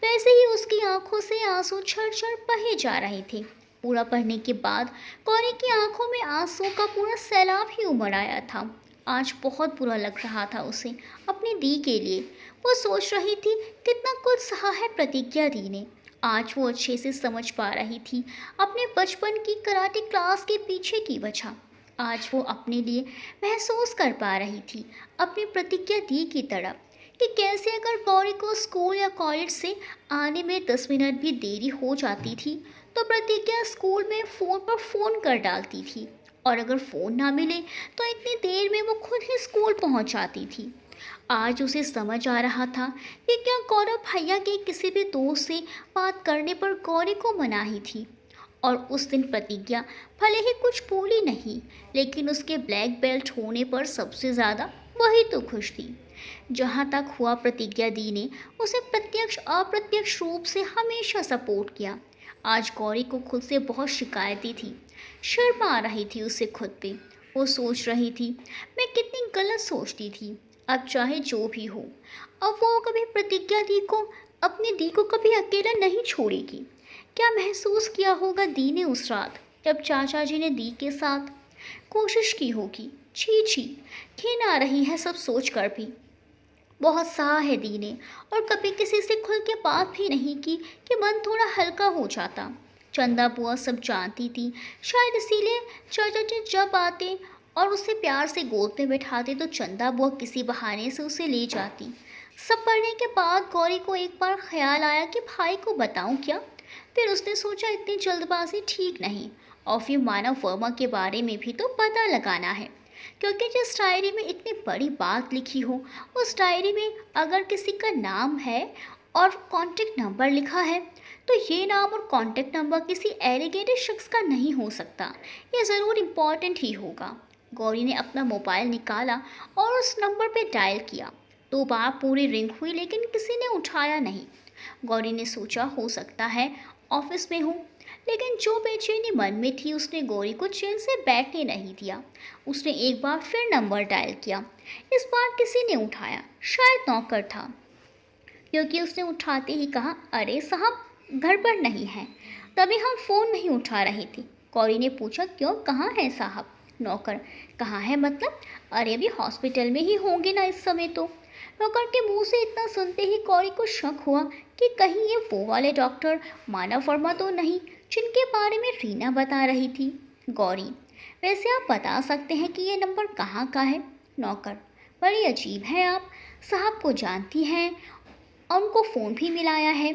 वैसे ही उसकी आंखों से आंसू छर बहे जा रहे थे। पूरा पढ़ने के बाद गौरी की आंखों में आंसू का पूरा सैलाब ही उमड़ आया था। आज बहुत बुरा लग रहा था उसे अपनी दी के लिए। वो सोच रही थी कितना कुछ सहा है प्रतिज्ञा दी ने। आज वो अच्छे से समझ पा रही थी अपने बचपन की कराटे क्लास के पीछे की वजह। आज वो अपने लिए महसूस कर पा रही थी अपनी प्रतिज्ञा दी की तरह, कि कैसे अगर गौरी को स्कूल या कॉलेज से आने में 10 मिनट भी देरी हो जाती थी तो प्रतिज्ञा स्कूल में फ़ोन पर फ़ोन कर डालती थी, और अगर फ़ोन ना मिले तो इतनी देर में वो खुद ही स्कूल पहुंच जाती थी। आज उसे समझ आ रहा था कि क्या गौरव भैया के किसी भी दोस्त से बात करने पर गौरी को मनाही थी। और उस दिन प्रतिज्ञा भले ही कुछ बोली नहीं, लेकिन उसके ब्लैक बेल्ट होने पर सबसे ज़्यादा वही तो खुश थी। जहाँ तक हुआ, प्रतिज्ञा दी ने उसे प्रत्यक्ष अप्रत्यक्ष रूप से हमेशा सपोर्ट किया। आज गौरी को खुद से बहुत शिकायतें थी, शर्म आ रही थी उसे खुद पे। वो सोच रही थी, मैं कितनी गलत सोचती थी। अब चाहे जो भी हो, अब वो कभी प्रतिज्ञा दी को, अपनी दी को कभी अकेला नहीं छोड़ेगी। क्या महसूस किया होगा दी ने उस रात जब चाचा जी ने दी के साथ कोशिश की होगी छी छी, घिन आ रही है सब सोच कर भी। बहुत सहा है दी ने, और कभी किसी से खुल के बात भी नहीं की कि मन थोड़ा हल्का हो जाता। चंदा बुआ सब जानती थी, शायद इसीलिए चाचा जी जब आते और उसे प्यार से गोद में बैठाते तो चंदा बुआ किसी बहाने से उसे ले जाती। सब पढ़ने के बाद गौरी को एक बार ख्याल आया कि भाई को बताऊं क्या। फिर उसने सोचा इतनी जल्दबाजी ठीक नहीं, और फिर मानव वर्मा के बारे में भी तो पता लगाना है, क्योंकि जिस डायरी में इतनी बड़ी बात लिखी हो, उस डायरी में अगर किसी का नाम है और कॉन्टेक्ट नंबर लिखा है, तो ये नाम और कॉन्टेक्ट नंबर किसी एलिगेटेड शख्स का नहीं हो सकता। ये ज़रूर इम्पॉर्टेंट ही होगा। गौरी ने अपना मोबाइल निकाला और उस नंबर पर डायल किया। 2 बार पूरी रिंग हुई, लेकिन किसी ने उठाया नहीं। गौरी ने सोचा हो सकता है ऑफिस में हूँ, लेकिन जो बेचैनी मन में थी उसने गौरी को चैन से बैठने नहीं दिया। उसने एक बार फिर नंबर डायल किया। इस बार किसी ने उठाया, शायद नौकर था, क्योंकि उसने उठाते ही कहा, अरे साहब घर पर नहीं है। तभी हम फ़ोन नहीं उठा रहे थे। गौरी ने पूछा, क्यों, कहाँ है साहब? नौकर, कहाँ है मतलब? अरे अभी हॉस्पिटल में ही होंगे ना इस समय तो। नौकर के मुंह से इतना सुनते ही गौरी को शक हुआ कि कहीं ये वो वाले डॉक्टर मानव वर्मा तो नहीं जिनके बारे में रीना बता रही थी। गौरी, वैसे आप बता सकते हैं कि ये नंबर कहाँ का है? नौकर, बड़ी अजीब है आप, साहब को जानती हैं और उनको फ़ोन भी मिलाया है,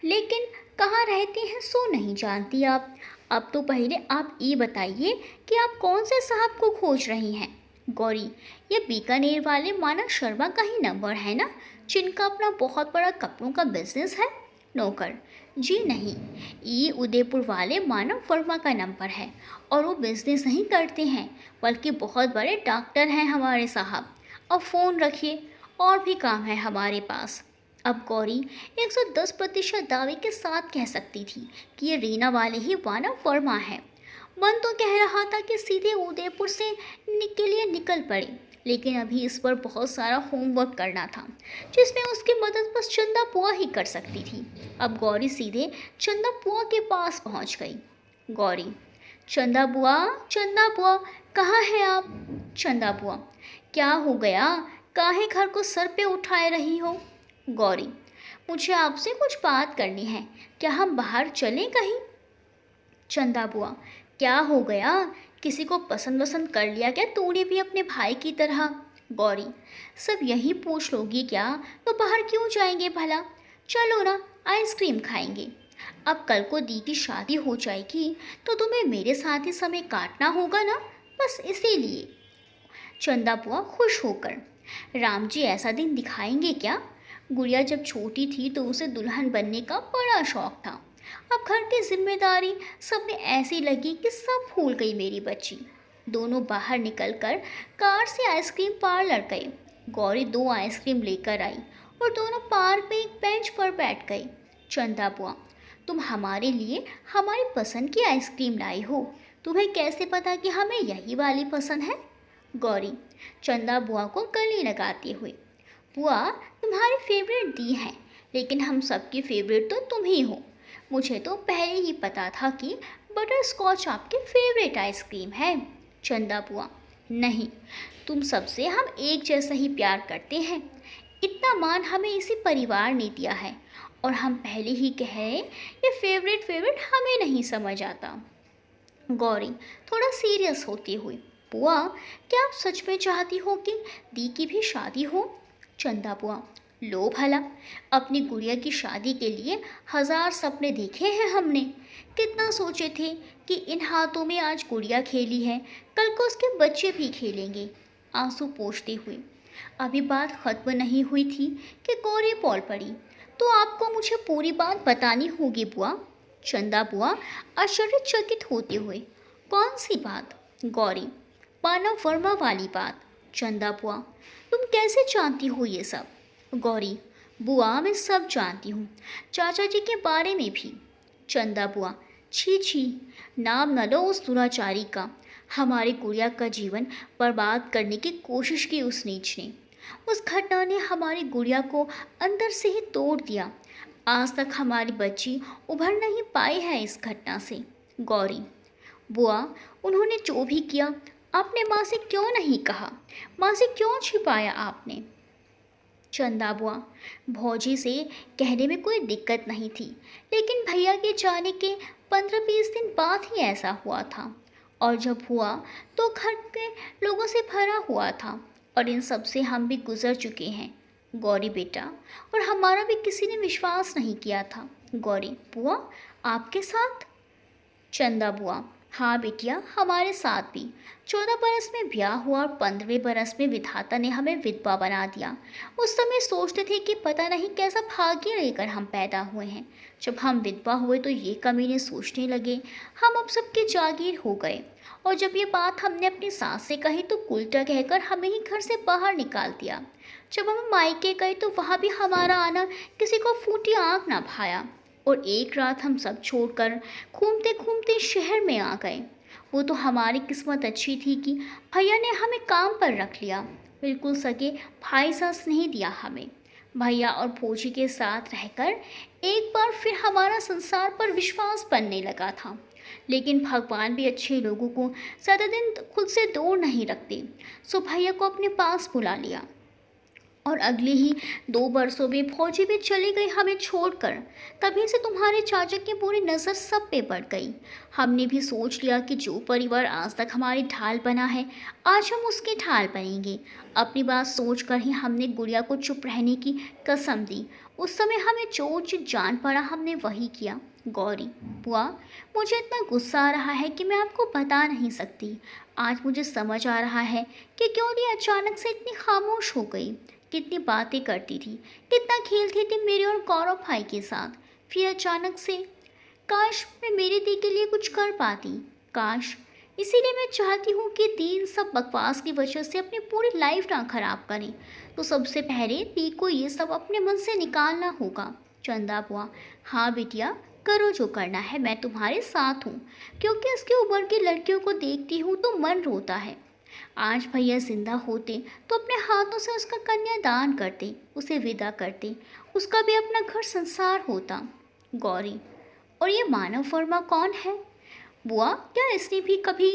लेकिन कहाँ रहते हैं सो नहीं जानती आप। अब तो पहले आप ये बताइए कि आप कौन से साहब को खोज रही हैं? गौरी, ये बीकानेर वाले मानव शर्मा का ही नंबर है ना, जिनका अपना बहुत बड़ा कपड़ों का बिजनेस है? नौकर, जी नहीं, ये उदयपुर वाले मानव वर्मा का नंबर है, और वो बिजनेस नहीं करते हैं, बल्कि बहुत बड़े डॉक्टर हैं हमारे साहब। अब फ़ोन रखिए, और भी काम है हमारे पास। अब गौरी 110% दावे के साथ कह सकती थी कि ये रीना वाले ही मानव वर्मा है। मन तो कह रहा था कि सीधे उदयपुर से के लिए निकल पड़े, लेकिन अभी इस पर बहुत सारा होमवर्क करना था, जिसमें उसकी मदद बस चंदा बुआ ही कर सकती थी। अब गौरी सीधे चंदा बुआ के पास पहुंच गई। गौरी, चंदा बुआ, कहाँ हैं आप? चंदा बुआ, क्या हो गया, काहे घर को सर पे उठाए रही हो? गौरी, मुझे आपसे कुछ बात करनी है, क्या हम बाहर चलें कहीं? चंदा बुआ, क्या हो गया, किसी को पसंद वसंद कर लिया क्या तूने भी अपने भाई की तरह? गौरी, सब यही पूछ लोगी क्या, तो बाहर क्यों जाएंगे भला? चलो ना, आइसक्रीम खाएंगे। अब कल को दी की शादी हो जाएगी तो तुम्हें मेरे साथ ही समय काटना होगा ना, बस इसीलिए। चंदा बुआ खुश होकर, राम जी ऐसा दिन दिखाएंगे क्या? गुड़िया जब छोटी थी तो उसे दुल्हन बनने का बड़ा शौक था। अब घर की जिम्मेदारी सब में ऐसी लगी कि सब भूल गई मेरी बच्ची। दोनों बाहर निकलकर कार से आइसक्रीम पार्लर गए। गौरी 2 आइसक्रीम लेकर आई और दोनों पार्क में एक बेंच पर बैठ गए। चंदा बुआ, तुम हमारे लिए हमारी पसंद की आइसक्रीम लाई हो, तुम्हें कैसे पता कि हमें यही वाली पसंद है? गौरी, चंदा बुआ को गले लगाते हुए, बुआ तुम्हारी फेवरेट दी है, लेकिन हम सबकी फेवरेट तो तुम ही हो। मुझे तो पहले ही पता था कि बटर स्कॉच आपकी फेवरेट आइसक्रीम है। चंदा बुआ, नहीं, तुम सबसे हम एक जैसा ही प्यार करते हैं। इतना मान हमें इसी परिवार ने दिया है, और हम पहले ही कह रहे ये फेवरेट हमें नहीं समझ आता। गौरी थोड़ा सीरियस होती हुई, बुआ क्या आप सच में चाहती हो कि दी की भी शादी हो? चंदा बुआ, लो भला, अपनी गुड़िया की शादी के लिए 1000 सपने देखे हैं हमने। कितना सोचे थे कि इन हाथों में आज गुड़िया खेली है, कल को उसके बच्चे भी खेलेंगे। आंसू पोंछते हुए, अभी बात खत्म नहीं हुई थी कि गौरी बोल पड़ी, तो आपको मुझे पूरी बात बतानी होगी बुआ। चंदा बुआ आश्चर्यचकित होते हुए, कौन सी बात? गौरी, मानव वर्मा वाली बात। चंदा बुआ, तुम कैसे जानती हो ये सब? गौरी, बुआ मैं सब जानती हूँ, चाचा जी के बारे में भी। चंदा बुआ, छी छी, नाम न लो उस दुराचारी का। हमारी गुड़िया का जीवन बर्बाद करने की कोशिश की उस नीच ने। उस घटना ने हमारी गुड़िया को अंदर से ही तोड़ दिया। आज तक हमारी बच्ची उभर नहीं पाई है इस घटना से। गौरी, बुआ उन्होंने जो भी किया आपने माँ से क्यों नहीं कहा? माँ से क्यों छिपाया आपने? चंदा बुआ, भौजी से कहने में कोई दिक्कत नहीं थी, लेकिन भैया के जाने के 15-20 दिन बाद ही ऐसा हुआ था। और जब हुआ तो घर के लोगों से भरा हुआ था, और इन सब से हम भी गुजर चुके हैं गौरी बेटा, और हमारा भी किसी ने विश्वास नहीं किया था। गौरी बुआ, आपके साथ? चंदा बुआ, हाँ बिटिया, हमारे साथ भी। 14 बरस में ब्याह हुआ और 15वें बरस में विधाता ने हमें विधवा बना दिया। उस समय सोचते थे कि पता नहीं कैसा भाग्य लेकर हम पैदा हुए हैं। जब हम विधवा हुए तो ये कमीने सोचने लगे हम अब सबके जागीर हो गए, और जब ये बात हमने अपनी सास से कही तो उल्टा कहकर हमें ही घर से बाहर निकाल दिया। जब हम मायके गए तो वहाँ भी हमारा आना किसी को फूटी आँख ना भाया, और एक रात हम सब छोड़कर घूमते घूमते शहर में आ गए। वो तो हमारी किस्मत अच्छी थी कि भैया ने हमें काम पर रख लिया। बिल्कुल सगे भाई सा स्नेह दिया हमें। भैया और भोजी के साथ रहकर एक बार फिर हमारा संसार पर विश्वास बनने लगा था। लेकिन भगवान भी अच्छे लोगों को ज़्यादा दिन खुद से दूर नहीं रखते, सो भैया को अपने पास बुला लिया। और अगले ही 2 बरसों में फौजी भी चली गई हमें छोड़कर। तभी से तुम्हारे चाचा की पूरी नज़र सब पे पड़ गई। हमने भी सोच लिया कि जो परिवार आज तक हमारी ढाल बना है, आज हम उसकी ढाल बनेंगे। अपनी बात सोच कर ही हमने गुड़िया को चुप रहने की कसम दी। उस समय हमें जो जान पड़ा हमने वही किया। गौरी बुआ, मुझे इतना गुस्सा आ रहा है कि मैं आपको बता नहीं सकती। आज मुझे समझ आ रहा है कि क्यों ये अचानक से इतनी खामोश हो गई। कितनी बातें करती थी, कितना खेलती थी मेरे और गौरव भाई के साथ, फिर अचानक से। काश मैं मेरी दी के लिए कुछ कर पाती, काश। इसीलिए मैं चाहती हूँ कि दी इन सब बकवास की वजह से अपनी पूरी लाइफ ना खराब करे। तो सबसे पहले दी को ये सब अपने मन से निकालना होगा। चंदा बुआ, हाँ बिटिया, करो जो करना है, मैं तुम्हारे साथ हूँ। क्योंकि इसकी उम्र की लड़कियों को देखती हूँ तो मन रोता है। आज भैया जिंदा होते तो अपने हाथों से उसका कन्यादान करते, उसे विदा करते, उसका भी अपना घर संसार होता। गौरी, और ये मानव वर्मा कौन है? बुआ, क्या इसने भी कभी?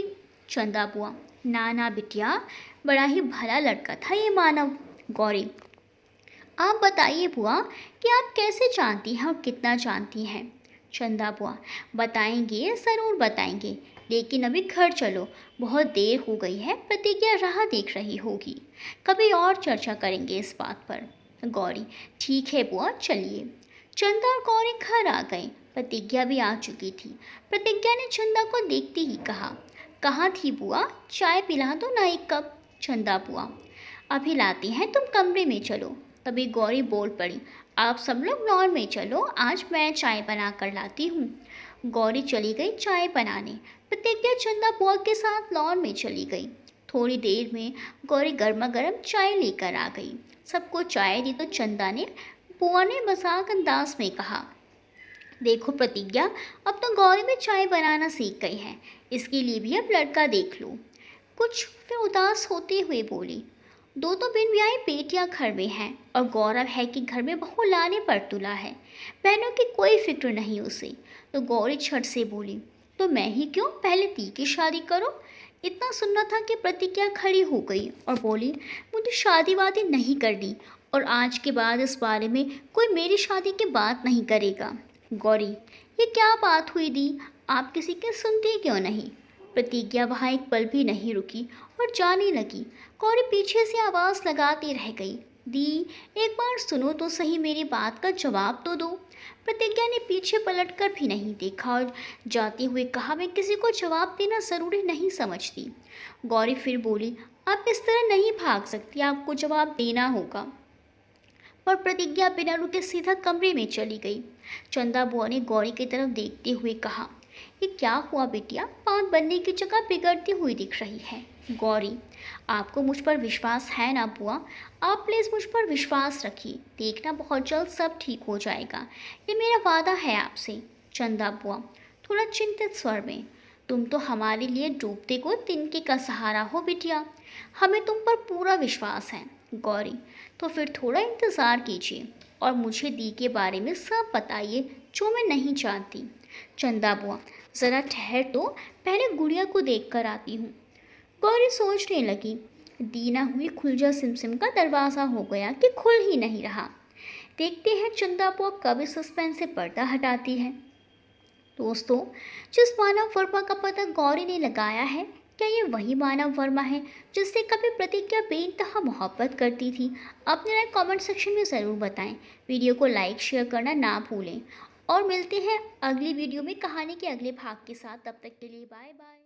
चंदा बुआ, ना ना बिटिया, बड़ा ही भला लड़का था ये मानव। गौरी, आप बताइए बुआ कि आप कैसे जानती हैं और कितना जानती हैं? चंदा बुआ, बताएंगे, ज़रूर बताएंगे, लेकिन अभी घर चलो, बहुत देर हो गई है, प्रतिज्ञा राह देख रही होगी। कभी और चर्चा करेंगे इस बात पर। गौरी, ठीक है बुआ, चलिए। चंदा और गौरी घर आ गए। प्रतिज्ञा भी आ चुकी थी। प्रतिज्ञा ने चंदा को देखते ही कहा, कहाँ थी बुआ, चाय पिला दो ना एक कप। चंदा बुआ, अभी लाती हैं, तुम कमरे में चलो। तभी गौरी बोल पड़ी, आप सब लोग लॉन में चलो, आज मैं चाय बना कर लाती हूँ। गौरी चली गई चाय बनाने। प्रतिज्ञा चंदा बुआ के साथ लॉन में चली गई। थोड़ी देर में गौरी गर्मा गर्म चाय लेकर आ गई। सबको चाय दी तो चंदा ने बुआ ने मजाक अंदाज में कहा, देखो प्रतिज्ञा, अब तो गौरी में चाय बनाना सीख गई है, इसके लिए भी अब लड़का देख लो। कुछ फिर उदास होते हुए बोली, दो तो बिन ब्याही बेटियां घर में हैं, और गौरव है कि घर में बहू लाने पर तुला है। बहनों की कोई फिक्र नहीं उसे। तो गौरी छट से बोली, तो मैं ही क्यों, पहले दी की शादी करो। इतना सुनना था कि प्रतिज्ञा खड़ी हो गई और बोली, मुझे शादी वादी नहीं करनी, और आज के बाद इस बारे में कोई मेरी शादी की बात नहीं करेगा। गौरी, ये क्या बात हुई दी, आप किसी की सुनती क्यों नहीं? प्रतिज्ञा वहाँ एक पल भी नहीं रुकी और जाने लगी। गौरी पीछे से आवाज़ लगाती रह गई, दी, एक बार सुनो तो सही, मेरी बात का जवाब तो दो। प्रतिज्ञा ने पीछे पलटकर भी नहीं देखा और जाते हुए कहा, मैं किसी को जवाब देना ज़रूरी नहीं समझती। गौरी फिर बोली, आप इस तरह नहीं भाग सकती, आपको जवाब देना होगा। पर प्रतिज्ञा बिना रुके सीधा कमरे में चली गई। चंदा बुआ ने गौरी की तरफ देखते हुए कहा, ये क्या हुआ बिटिया, बात बनने की जगह बिगड़ती हुई दिख रही है। गौरी, आपको मुझ पर विश्वास है ना बुआ, आप प्लीज़ मुझ पर विश्वास रखिए, देखना बहुत जल्द सब ठीक हो जाएगा, ये मेरा वादा है आपसे। चंदा बुआ थोड़ा चिंतित स्वर में, तुम तो हमारे लिए डूबते को तिनके का सहारा हो बिटिया, हमें तुम पर पूरा विश्वास है। गौरी, तो फिर थोड़ा इंतज़ार कीजिए और मुझे दी के बारे में सब बताइए जो मैं नहीं जानती। चंदा बुआ, ज़रा ठहर तो, पहले गुड़िया को देख कर आती हूँ। गौरी सोचने लगी। दीना हुई खुलजा सिमसिम का दरवाज़ा हो गया कि खुल ही नहीं रहा। देखते हैं चंदा बुआ कब इस सस्पेंस से पर्दा हटाती है। दोस्तों, जिस मानव वर्मा का पता गौरी ने लगाया है, क्या ये वही मानव वर्मा है जिससे कभी प्रतिज्ञा बेइंतहा मोहब्बत करती थी? अपने राय कमेंट सेक्शन में ज़रूर बताएं। वीडियो को लाइक शेयर करना ना भूलें और मिलते हैं अगली वीडियो में कहानी के अगले भाग के साथ। तब तक के लिए बाय बाय।